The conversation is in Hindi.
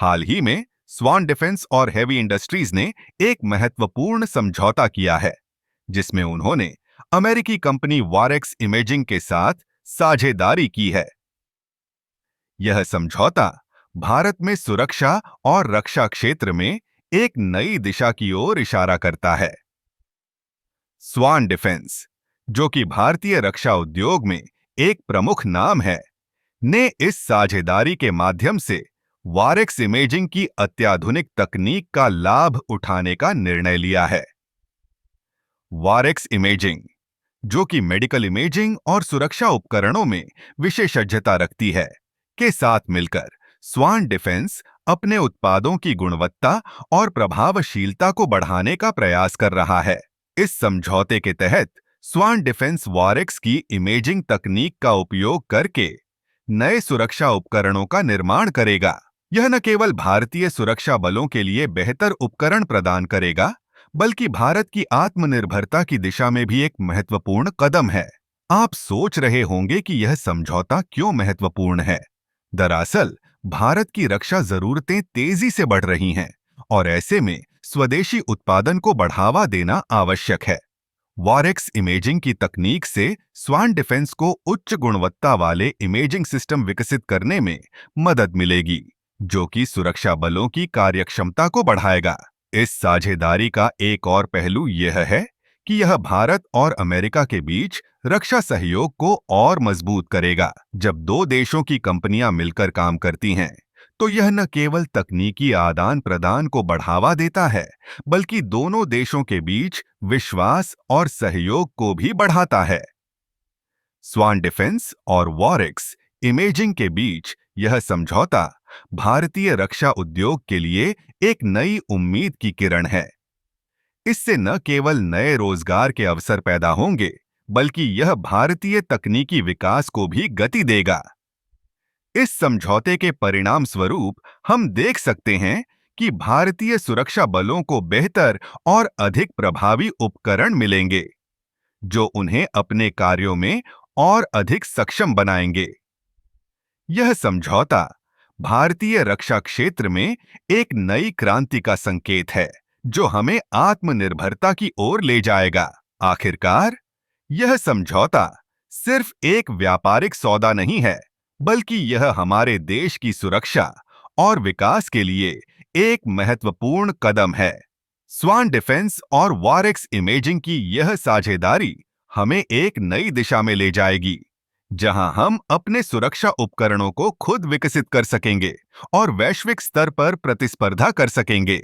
हाल ही में स्वान डिफेंस और हेवी इंडस्ट्रीज ने एक महत्वपूर्ण समझौता किया है, जिसमें उन्होंने अमेरिकी कंपनी वारेक्स इमेजिंग के साथ साझेदारी की है। यह समझौता भारत में सुरक्षा और रक्षा क्षेत्र में एक नई दिशा की ओर इशारा करता है। स्वान डिफेंस, जो कि भारतीय रक्षा उद्योग में एक प्रमुख नाम है, ने इस साझेदारी के माध्यम से वारेक्स इमेजिंग की अत्याधुनिक तकनीक का लाभ उठाने का निर्णय लिया है। वारेक्स इमेजिंग, जो कि मेडिकल इमेजिंग और सुरक्षा उपकरणों में विशेषज्ञता रखती है, के साथ मिलकर स्वान डिफेंस अपने उत्पादों की गुणवत्ता और प्रभावशीलता को बढ़ाने का प्रयास कर रहा है। इस समझौते के तहत स्वान डिफेंस वारेक्स की इमेजिंग तकनीक का उपयोग करके नए सुरक्षा उपकरणों का निर्माण करेगा। यह न केवल भारतीय सुरक्षा बलों के लिए बेहतर उपकरण प्रदान करेगा, बल्कि भारत की आत्मनिर्भरता की दिशा में भी एक महत्वपूर्ण कदम है। आप सोच रहे होंगे कि यह समझौता क्यों महत्वपूर्ण है। दरअसल, भारत की रक्षा जरूरतें तेजी से बढ़ रही हैं और ऐसे में स्वदेशी उत्पादन को बढ़ावा देना आवश्यक है। वारेक्स इमेजिंग की तकनीक से स्वान डिफेंस को उच्च गुणवत्ता वाले इमेजिंग सिस्टम विकसित करने में मदद मिलेगी, जो कि सुरक्षा बलों की कार्यक्षमता को बढ़ाएगा। इस साझेदारी का एक और पहलू यह है कि यह भारत और अमेरिका के बीच रक्षा सहयोग को और मजबूत करेगा। जब दो देशों की कंपनियां मिलकर काम करती हैं, तो यह न केवल तकनीकी आदान प्रदान को बढ़ावा देता है, बल्कि दोनों देशों के बीच विश्वास और सहयोग को भी बढ़ाता है। स्वान डिफेंस और वारेक्स इमेजिंग के बीच यह समझौता भारतीय रक्षा उद्योग के लिए एक नई उम्मीद की किरण है। इससे न केवल नए रोजगार के अवसर पैदा होंगे, बल्कि यह भारतीय तकनीकी विकास को भी गति देगा। इस समझौते के परिणाम स्वरूप हम देख सकते हैं कि भारतीय सुरक्षा बलों को बेहतर और अधिक प्रभावी उपकरण मिलेंगे, जो उन्हें अपने कार्यों में और अधिक सक्षम बनाएंगे। यह समझौता भारतीय रक्षा क्षेत्र में एक नई क्रांति का संकेत है, जो हमें आत्मनिर्भरता की ओर ले जाएगा। आखिरकार, यह समझौता सिर्फ एक व्यापारिक सौदा नहीं है, बल्कि यह हमारे देश की सुरक्षा और विकास के लिए एक महत्वपूर्ण कदम है। स्वान डिफेंस और वारेक्स इमेजिंग की यह साझेदारी हमें एक नई दिशा में ले जाएगी, जहां हम अपने सुरक्षा उपकरणों को खुद विकसित कर सकेंगे और वैश्विक स्तर पर प्रतिस्पर्धा कर सकेंगे।